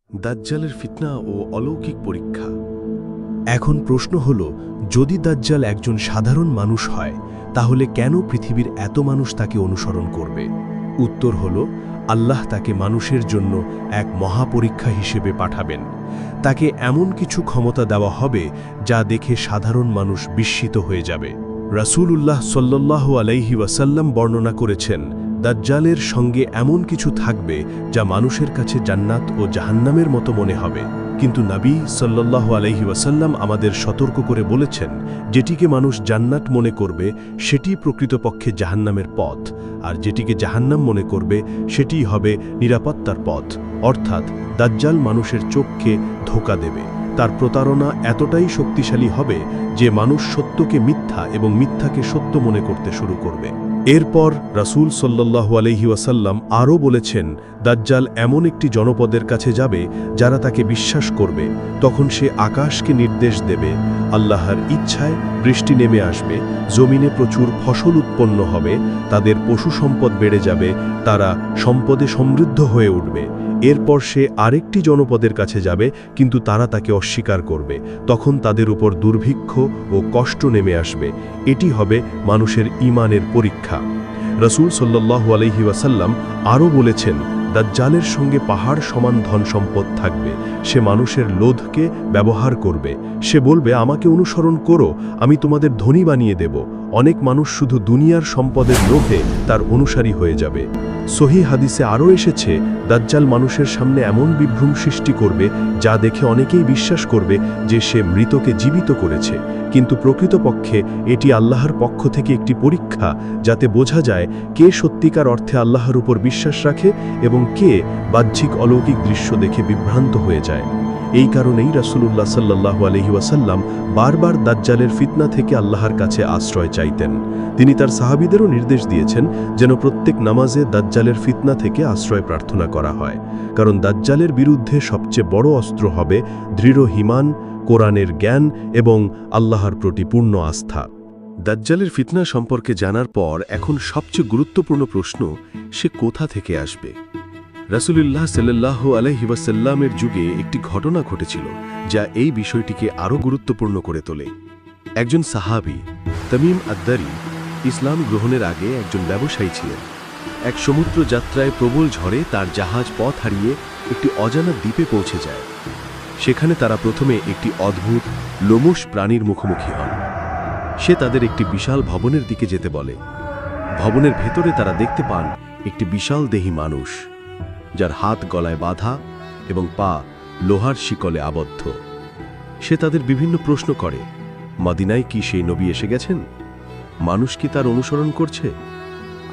দাজ্জালের ফিতনা ও অলৌকিক পরীক্ষা। এখন প্রশ্ন হল, যদি দাজ্জাল একজন সাধারণ মানুষ হয় তাহলে কেন পৃথিবীর এত মানুষ তাকে অনুসরণ করবে? উত্তর হল, আল্লাহ তাকে মানুষের জন্য এক মহাপরীক্ষা হিসেবে পাঠাবেন। তাকে এমন কিছু ক্ষমতা দেওয়া হবে যা দেখে সাধারণ মানুষ বিস্মিত হয়ে যাবে। রাসূলুল্লাহ সাল্লাল্লাহু আলাইহি ওয়াসাল্লাম বর্ণনা করেছেন, দাজ্জালের সঙ্গে এমন কিছু থাকবে যা মানুষের কাছে জান্নাত ও জাহান্নামের মতো মনে হবে, কিন্তু নবী সাল্লাল্লাহু আলাইহি ওয়াসাল্লাম আমাদের সতর্ক করে বলেছেন, যেটিকে মানুষ জান্নাত মনে করবে সেটি প্রকৃতপক্ষে জাহান্নামের পথ, আর যেটিকে জাহান্নাম মনে করবে সেটিই হবে নিরাপত্তার পথ। অর্থাৎ দাজ্জাল মানুষের চোখকে ধোঁকা দেবে। তার প্রতারণা এতটাই শক্তিশালী হবে যে মানুষ সত্যকে মিথ্যা এবং মিথ্যাকে সত্য মনে করতে শুরু করবে। এরপর রাসূল সাল্লাল্লাহু আলাইহি ওয়াসাল্লাম আরও বলেছেন, দাজ্জাল এমন একটি জনপদের কাছে যাবে যারা তাকে বিশ্বাস করবে। তখন সে আকাশকে নির্দেশ দেবে, আল্লাহর ইচ্ছায় বৃষ্টি নেমে আসবে, জমিনে প্রচুর ফসল উৎপন্ন হবে, তাদের পশু সম্পদ বেড়ে যাবে, তারা সম্পদে সমৃদ্ধ হয়ে উঠবে। এরপর সে আরেকটি জনপদের কাছে যাবে, কিন্তু তারা তাকে অস্বীকার করবে। তখন তাদের উপর দুর্ভিক্ষ ও কষ্ট নেমে আসবে। এটি হবে মানুষের ঈমানের পরীক্ষা। রাসূল সাল্লাল্লাহু আলাইহি ওয়াসাল্লাম আরও বলেছেন, দাজ্জালের সঙ্গে পাহাড় সমান ধন সম্পদ থাকবে। সে মানুষের লোভকে ব্যবহার করবে। সে বলবে, আমাকে অনুসরণ করো, আমি তোমাদের ধনী বানিয়ে দেব। অনেক মানুষ শুধু দুনিয়ার সম্পদের লোভে তার অনুসারী হয়ে যাবে। সহিহ হাদিসে আরও এসেছে, দাজ্জাল মানুষের সামনে এমন বিভ্রম সৃষ্টি করবে যা দেখে অনেকেই বিশ্বাস করবে যে সে মৃতকে জীবিত করেছে, কিন্তু প্রকৃতপক্ষে এটি আল্লাহর পক্ষ থেকে একটি পরীক্ষা, যাতে বোঝা যায় কে সত্যিকার অর্থে আল্লাহর উপর বিশ্বাস রাখে এবং কে বাহ্যিক অলৌকিক দৃশ্য দেখে বিভ্রান্ত হয়ে যায়। এই কারণেই রাসূলুল্লাহ সাল্লাল্লাহু আলাইহি ওয়াসাল্লাম বারবার দাজ্জালের ফিতনা থেকে আল্লাহর কাছে আশ্রয় চাইতেন। তিনি তার সাহাবীদেরও নির্দেশ দিয়েছেন যেন প্রত্যেক নামাজে দাজ্জালের ফিতনা থেকে আশ্রয় প্রার্থনা করা হয়, কারণ দাজ্জালের বিরুদ্ধে সবচেয়ে বড় অস্ত্র হবে দৃঢ় ঈমান, কোরআনের জ্ঞান এবং আল্লাহর প্রতি পূর্ণ আস্থা। দাজ্জালের ফিতনা সম্পর্কে জানার পর এখন সবচেয়ে গুরুত্বপূর্ণ প্রশ্ন, সে কোথা থেকে আসবে? রাসূলুল্লাহ সাল্লাল্লাহু আলাইহি ওয়াসাল্লামের যুগে একটি ঘটনা ঘটেছিল যা এই বিষয়টিকে আরও গুরুত্বপূর্ণ করে তোলে। একজন সাহাবী তামিম আদ-দারি ইসলাম গ্রহণের আগে একজন ব্যবসায়ী ছিলেন। এক সমুদ্র যাত্রায় প্রবল ঝড়ে তার জাহাজ পথ হারিয়ে একটি অজানা দ্বীপে পৌঁছে যায়। সেখানে তারা প্রথমে একটি অদ্ভুত লোমশ প্রাণীর মুখোমুখি হন। সে তাদের একটি বিশাল ভবনের দিকে যেতে বলে। ভবনের ভেতরে তারা দেখতে পান একটি বিশাল দেহী মানুষ, যার হাত গলায় বাঁধা এবং পা লোহার শিকলে আবদ্ধ। সে তাদের বিভিন্ন প্রশ্ন করে, মদিনায় কি সেই নবী এসে গেছেন? মানুষ কি তার অনুসরণ করছে?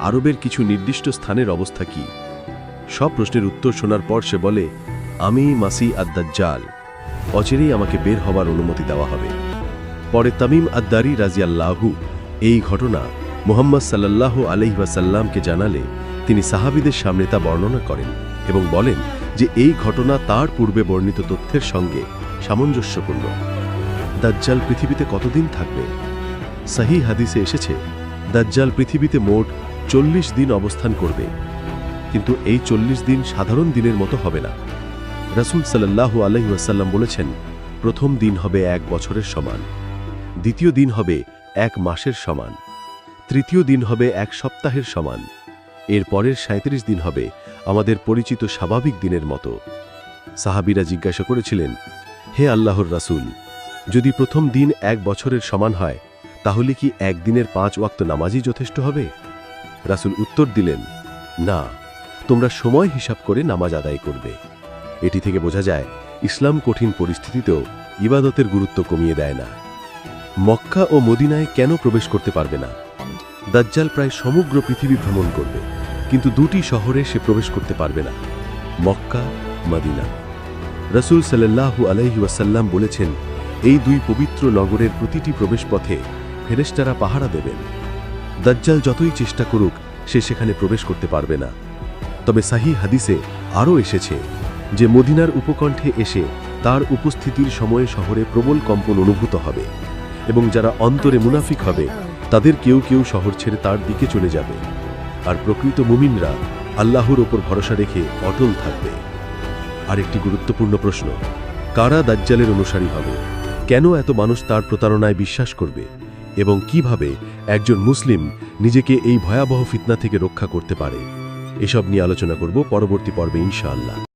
আরবের কিছু নির্দিষ্ট স্থানের অবস্থা কি? সব প্রশ্নের উত্তর শোনার পর সে বলে, আমি মাসিহ আদ-দাজ্জাল, অচিরেই আমাকে বের হবার অনুমতি দেওয়া হবে। পরে তামিম আদ-দারি রাদিয়াল্লাহু এই ঘটনা মুহাম্মদ সাল্লাল্লাহু আলাইহি ওয়াসাল্লামকে জানালে তিনি সাহাবীদের সামনে তা বর্ণনা করেন এবং বলেন যে এই ঘটনা তার পূর্বে বর্ণিত তথ্যের সঙ্গে সামঞ্জস্যপূর্ণ। দাজ্জাল পৃথিবীতে কতদিন থাকবে? সহিহ হাদিসে এসেছে, দাজ্জাল পৃথিবীতে মোট 40 দিন অবস্থান করবে, কিন্তু এই 40 দিন সাধারণ দিনের মতো হবে না। রাসূল সাল্লাল্লাহু আলাইহি ওয়াসাল্লাম বলেছেন, প্রথম দিন হবে 1 বছরের সমান, দ্বিতীয় দিন হবে 1 মাসের সমান, তৃতীয় দিন হবে 1 সপ্তাহের সমান, এর পরের 37 দিন হবে আমাদের পরিচিত স্বাভাবিক দিনের মতো। সাহাবীরা জিজ্ঞাসা করেছিলেন, হে আল্লাহর রাসূল, যদি প্রথম দিন 1 বছরের সমান হয় তাহলে কি একদিনের 5 ওয়াক্ত নামাজই যথেষ্ট হবে? রাসূল উত্তর দিলেন, না, তোমরা সময় হিসাব করে নামাজ আদায় করবে। এটি থেকে বোঝা যায় ইসলাম কঠিন পরিস্থিতিতেও ইবাদতের গুরুত্ব কমিয়ে দেয় না। মক্কা ও মদিনায় কেন প্রবেশ করতে পারবে না? দাজ্জাল প্রায় সমগ্র পৃথিবী ভ্রমণ করবে, কিন্তু 2টি শহরে সে প্রবেশ করতে পারবে না, মক্কা, মদিনা। রাসূল সাল্লাল্লাহু আলাইহি ওয়াসাল্লাম বলেছেন, এই 2 পবিত্র নগরের প্রতিটি প্রবেশপথে ফেরেশতারা পাহারা দেবেন। দাজ্জাল যতই চেষ্টা করুক সে সেখানে প্রবেশ করতে পারবে না। তবে সহিহ হাদিসে আরও এসেছে যে মদিনার উপকণ্ঠে এসে তার উপস্থিতির সময়ে শহরে প্রবল কম্পন অনুভূত হবে এবং যারা অন্তরে মুনাফিক হবে তাদের কেউ কেউ শহর ছেড়ে তার দিকে চলে যাবে, আর প্রকৃত মুমিনরা আল্লাহর ওপর ভরসা রেখে অটল থাকবে। আরেকটি গুরুত্বপূর্ণ প্রশ্ন, কারা দাজ্জালের অনুসারী হবে, কেন এত মানুষ তার প্রতারণায় বিশ্বাস করবে, এবং কিভাবে একজন মুসলিম নিজেকে এই ভয়াবহ ফিতনা থেকে রক্ষা করতে পারে, এসব নিয়ে আলোচনা করব পরবর্তী পর্বে ইনশাআল্লাহ।